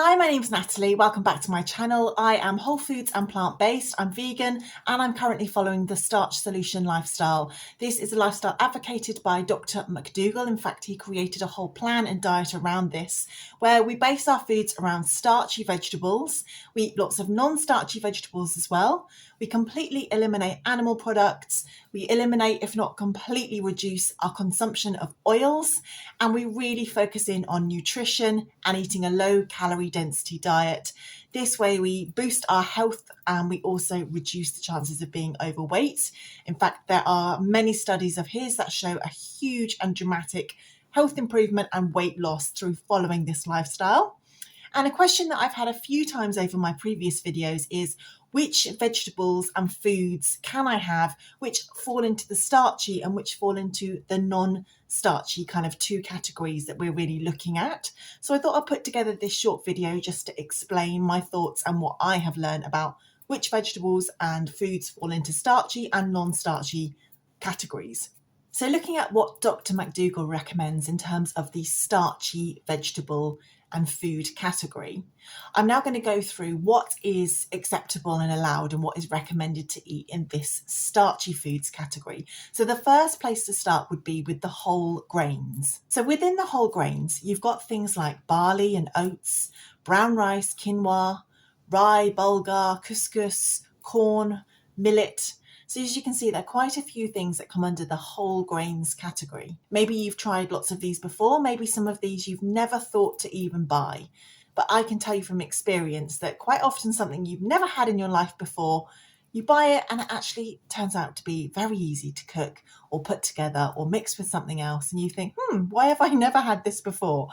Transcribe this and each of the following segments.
Hi, my name's Natalie. Welcome back to my channel. I am whole foods and plant-based. I'm vegan and I'm currently following the Starch Solution lifestyle. This is a lifestyle advocated by Dr. Mcdougall. In fact, he created a whole plan and diet around this, where we base our foods around starchy vegetables. We eat lots of non-starchy vegetables as well. We completely eliminate animal products. We eliminate, if not completely reduce, our consumption of oils. And we really focus in on nutrition and eating a low calorie density diet. This way we boost our health and we also reduce the chances of being overweight. In fact, there are many studies of his that show a huge and dramatic health improvement and weight loss through following this lifestyle. And a question that I've had a few times over my previous videos is, which vegetables and foods can I have which fall into the starchy and which fall into the non-starchy kind of two categories that we're really looking at? So I thought I'd put together this short video just to explain my thoughts and what I have learned about which vegetables and foods fall into starchy and non-starchy categories. So looking at what Dr. Mcdougall recommends in terms of the starchy vegetable and food category, I'm now going to go through what is acceptable and allowed and what is recommended to eat in this starchy foods category. So the first place to start would be with the whole grains. So within the whole grains, you've got things like barley and oats, brown rice, quinoa, rye, bulgur, couscous, corn, millet. So as you can see, there are quite a few things that come under the whole grains category. Maybe you've tried lots of these before, maybe some of these you've never thought to even buy. But I can tell you from experience that quite often something you've never had in your life before, you buy it and it actually turns out to be very easy to cook or put together or mix with something else. And you think, why have I never had this before?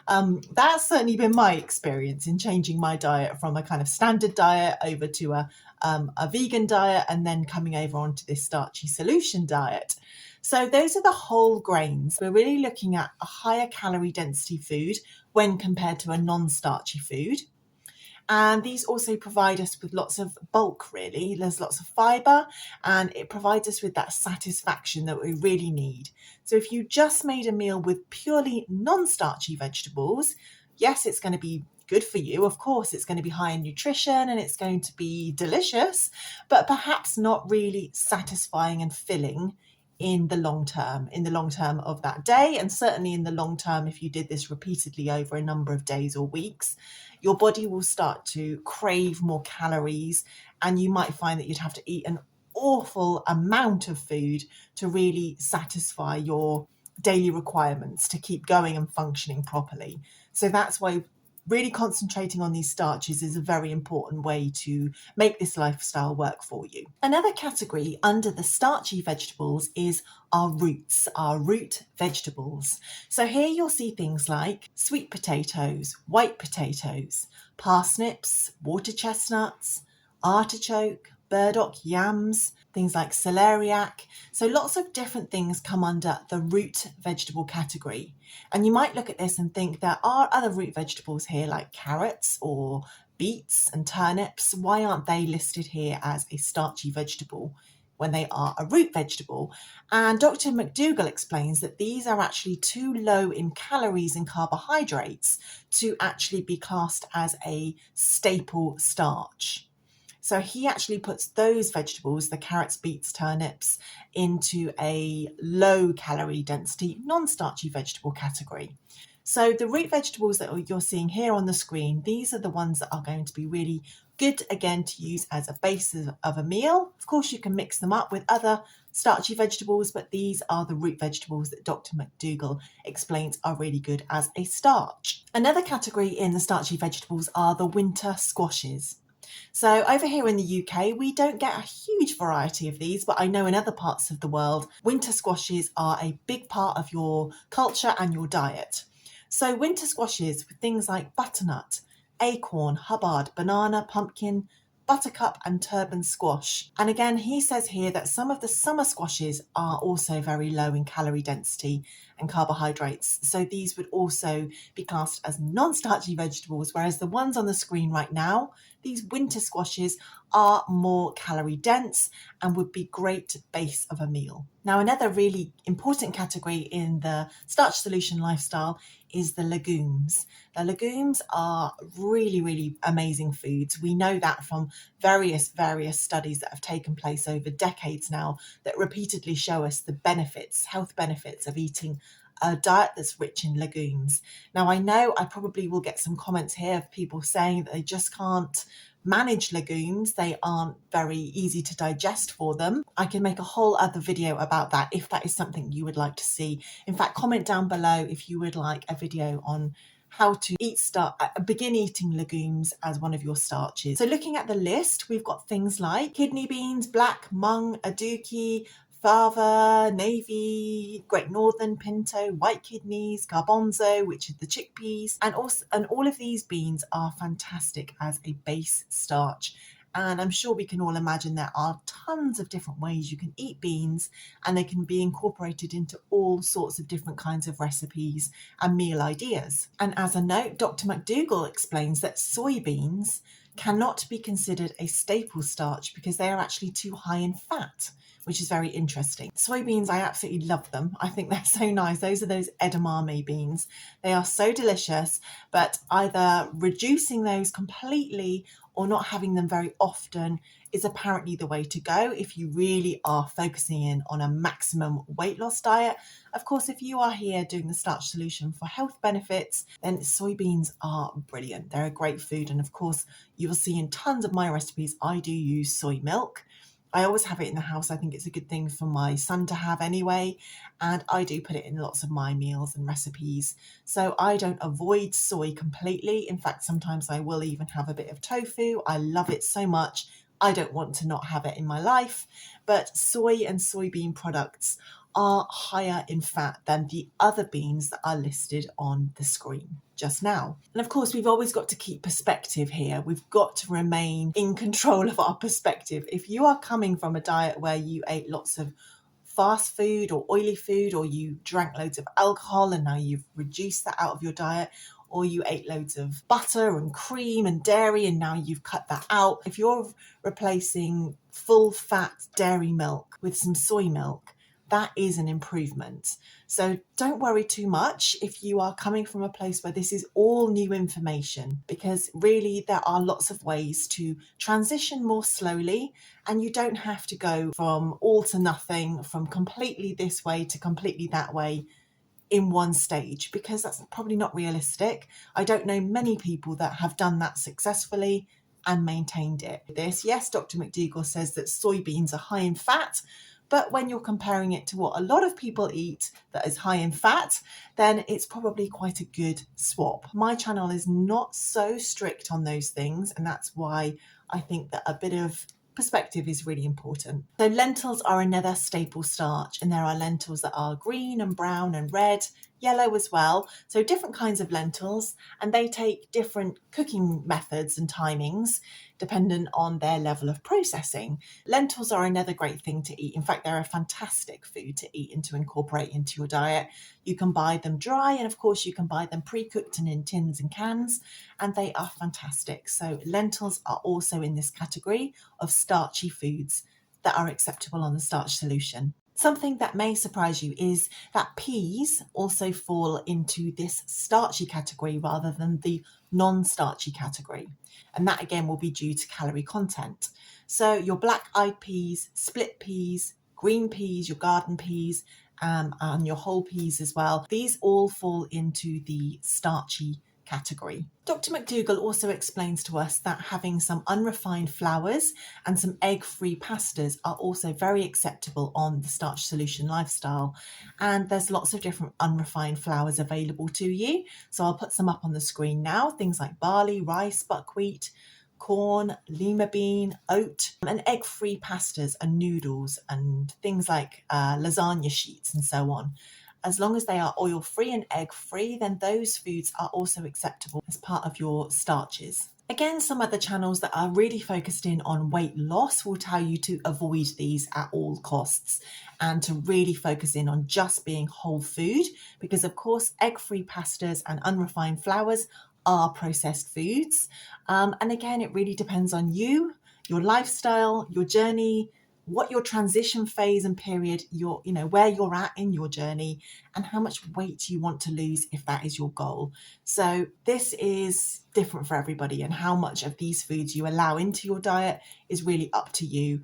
That's certainly been my experience in changing my diet from a kind of standard diet over to a vegan diet and then coming over onto this starchy solution diet. So those are the whole grains. We're really looking at a higher calorie density food when compared to a non-starchy food. And these also provide us with lots of bulk, really. There's lots of fibre and it provides us with that satisfaction that we really need. So if you just made a meal with purely non-starchy vegetables, yes, it's going to be good for you. Of course, it's going to be high in nutrition and it's going to be delicious, but perhaps not really satisfying and filling in the long term of that day. And certainly in the long term, if you did this repeatedly over a number of days or weeks, your body will start to crave more calories and you might find that you'd have to eat an awful amount of food to really satisfy your daily requirements to keep going and functioning properly. So that's why really concentrating on these starches is a very important way to make this lifestyle work for you. Another category under the starchy vegetables is our roots, our root vegetables. So here you'll see things like sweet potatoes, white potatoes, parsnips, water chestnuts, artichoke, burdock, yams, things like celeriac. So lots of different things come under the root vegetable category. And you might look at this and think there are other root vegetables here like carrots or beets and turnips. Why aren't they listed here as a starchy vegetable when they are a root vegetable? And Dr. Mcdougall explains that these are actually too low in calories and carbohydrates to actually be classed as a staple starch. So he actually puts those vegetables, the carrots, beets, turnips, into a low calorie density, non-starchy vegetable category. So the root vegetables that you're seeing here on the screen, these are the ones that are going to be really good, again, to use as a base of a meal. Of course, you can mix them up with other starchy vegetables, but these are the root vegetables that Dr. Mcdougall explains are really good as a starch. Another category in the starchy vegetables are the winter squashes. So over here in the UK, we don't get a huge variety of these, but I know in other parts of the world, winter squashes are a big part of your culture and your diet. So winter squashes with things like butternut, acorn, hubbard, banana, pumpkin, buttercup and turban squash. And again, he says here that some of the summer squashes are also very low in calorie density and carbohydrates. So these would also be classed as non-starchy vegetables, whereas the ones on the screen right now, these winter squashes, are more calorie dense and would be great base of a meal. Now, another really important category in the starch solution lifestyle is the legumes. The legumes are really, really amazing foods. We know that from various studies that have taken place over decades now that repeatedly show us the benefits, health benefits of eating a diet that's rich in legumes. Now, I know I probably will get some comments here of people saying that they just can't manage legumes. They aren't very easy to digest for them. I can make a whole other video about that if that is something you would like to see. In fact, comment down below if you would like a video on how to begin eating legumes as one of your starches. So looking at the list, we've got things like kidney beans, black, mung, aduki, fava, navy, Great Northern, pinto, white kidneys, garbanzo, which is the chickpeas, and all of these beans are fantastic as a base starch. And I'm sure we can all imagine there are tons of different ways you can eat beans, and they can be incorporated into all sorts of different kinds of recipes and meal ideas. And as a note, Dr. Mcdougall explains that soybeans cannot be considered a staple starch because they are actually too high in fat, which is very interesting. Soybeans, I absolutely love them. I think they're so nice. Those are those edamame beans. They are so delicious, but either reducing those completely or not having them very often is apparently the way to go if you really are focusing in on a maximum weight loss diet. Of course, if you are here doing the starch solution for health benefits, then soybeans are brilliant. They're a great food. And of course, you will see in tons of my recipes, I do use soy milk. I always have it in the house. I think it's a good thing for my son to have anyway. And I do put it in lots of my meals and recipes. So I don't avoid soy completely. In fact, sometimes I will even have a bit of tofu. I love it so much. I don't want to not have it in my life. But soy and soybean products are higher in fat than the other beans that are listed on the screen just now. And of course, we've always got to keep perspective here. We've got to remain in control of our perspective. If you are coming from a diet where you ate lots of fast food or oily food, or you drank loads of alcohol and now you've reduced that out of your diet, or you ate loads of butter and cream and dairy and now you've cut that out. If you're replacing full fat dairy milk with some soy milk, that is an improvement. So don't worry too much if you are coming from a place where this is all new information, because really there are lots of ways to transition more slowly, and you don't have to go from all to nothing, from completely this way to completely that way in one stage, because that's probably not realistic. I don't know many people that have done that successfully and maintained it. Yes, Dr. Mcdougall says that soybeans are high in fat, but when you're comparing it to what a lot of people eat that is high in fat, then it's probably quite a good swap. My channel is not so strict on those things, and that's why I think that a bit of perspective is really important. So lentils are another staple starch, and there are lentils that are green and brown and red, yellow as well. So different kinds of lentils, and they take different cooking methods and timings dependent on their level of processing. Lentils are another great thing to eat. In fact, they're a fantastic food to eat and to incorporate into your diet. You can buy them dry, and of course you can buy them pre-cooked and in tins and cans, and they are fantastic. So lentils are also in this category of starchy foods that are acceptable on the starch solution. Something that may surprise you is that peas also fall into this starchy category rather than the non-starchy category. And that again will be due to calorie content. So your black-eyed peas, split peas, green peas, your garden peas, and your whole peas as well, these all fall into the starchy category. Dr. Mcdougall also explains to us that having some unrefined flours and some egg-free pastas are also very acceptable on the starch solution lifestyle. And there's lots of different unrefined flours available to you. So I'll put some up on the screen now. Things like barley, rice, buckwheat, corn, lima bean, oat, and egg-free pastas and noodles and things like lasagna sheets and so on. As long as they are oil-free and egg-free, then those foods are also acceptable as part of your starches. Again, some other channels that are really focused in on weight loss will tell you to avoid these at all costs and to really focus in on just being whole food, because of course egg-free pastas and unrefined flours are processed foods. And again, it really depends on you, your lifestyle, your journey, what your transition phase and period, where you're at in your journey, and how much weight you want to lose if that is your goal. So this is different for everybody, and how much of these foods you allow into your diet is really up to you.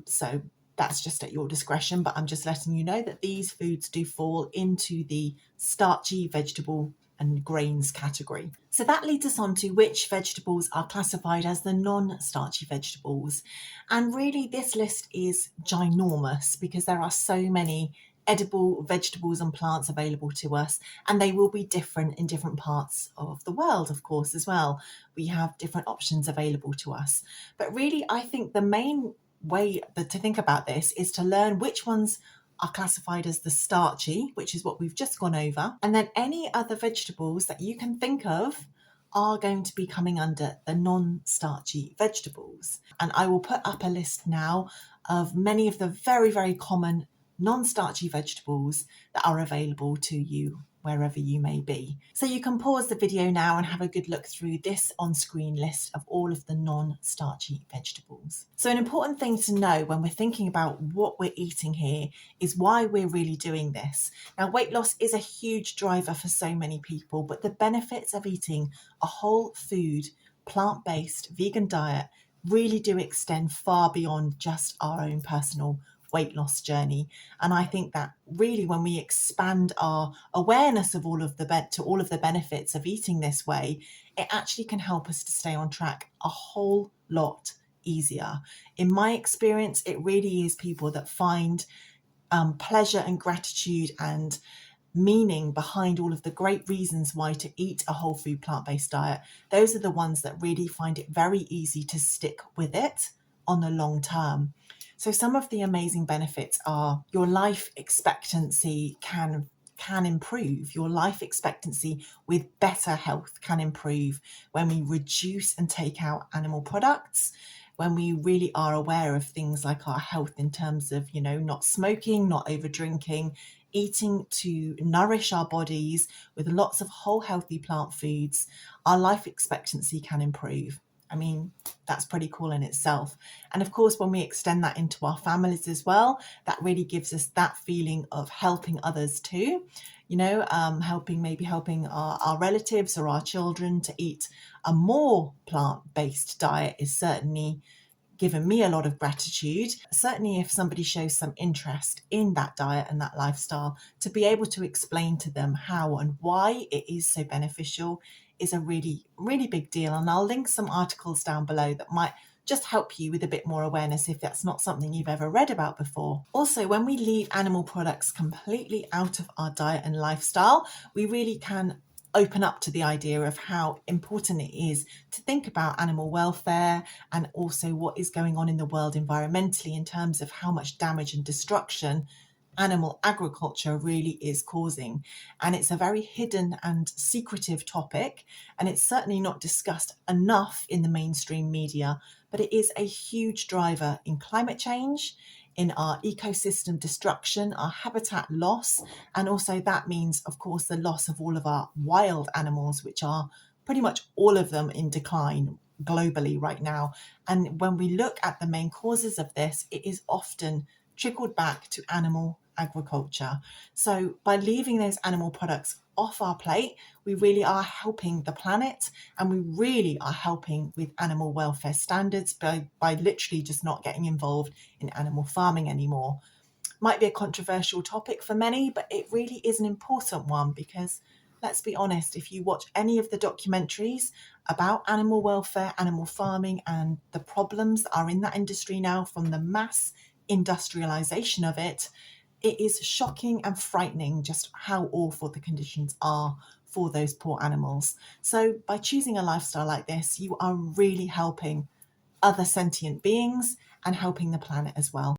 So that's just at your discretion, but I'm just letting you know that these foods do fall into the starchy vegetable and grains category. So that leads us on to which vegetables are classified as the non-starchy vegetables. And really this list is ginormous because there are so many edible vegetables and plants available to us, and they will be different in different parts of the world, of course, as well. We have different options available to us. But really, I think the main way to think about this is to learn which ones are classified as the starchy, which is what we've just gone over, and then any other vegetables that you can think of are going to be coming under the non-starchy vegetables. And I will put up a list now of many of the very, very common non-starchy vegetables that are available to you wherever you may be. So you can pause the video now and have a good look through this on-screen list of all of the non-starchy vegetables. So an important thing to know when we're thinking about what we're eating here is why we're really doing this. Now, weight loss is a huge driver for so many people, but the benefits of eating a whole food, plant-based, vegan diet really do extend far beyond just our own personal weight loss journey. And I think that really when we expand our awareness of all of the benefits of eating this way, it actually can help us to stay on track a whole lot easier. In my experience, it really is people that find pleasure and gratitude and meaning behind all of the great reasons why to eat a whole food plant-based diet. Those are the ones that really find it very easy to stick with it on the long term. So some of the amazing benefits are your life expectancy can improve. Your life expectancy with better health can improve when we reduce and take out animal products, when we really are aware of things like our health in terms of, not smoking, not over drinking, eating to nourish our bodies with lots of whole healthy plant foods. Our life expectancy can improve. I mean, that's pretty cool in itself. And of course, when we extend that into our families as well, that really gives us that feeling of helping others too. Helping our relatives or our children to eat a more plant-based diet is certainly given me a lot of gratitude. Certainly if somebody shows some interest in that diet and that lifestyle, to be able to explain to them how and why it is so beneficial is a really, really big deal. And I'll link some articles down below that might just help you with a bit more awareness if that's not something you've ever read about before. Also, when we leave animal products completely out of our diet and lifestyle, we really can open up to the idea of how important it is to think about animal welfare and also what is going on in the world environmentally in terms of how much damage and destruction animal agriculture really is causing. And it's a very hidden and secretive topic, and it's certainly not discussed enough in the mainstream media, but it is a huge driver in climate change, in our ecosystem destruction, our habitat loss, and also that means, of course, the loss of all of our wild animals, which are pretty much all of them in decline globally right now. And when we look at the main causes of this, it is often trickled back to animal agriculture. So by leaving those animal products off our plate, we really are helping the planet, and we really are helping with animal welfare standards by literally just not getting involved in animal farming anymore. Might be a controversial topic for many, but it really is an important one because let's be honest, if you watch any of the documentaries about animal welfare, animal farming, and the problems that are in that industry now from the mass industrialization of it, it is shocking and frightening just how awful the conditions are for those poor animals. So by choosing a lifestyle like this, you are really helping other sentient beings and helping the planet as well.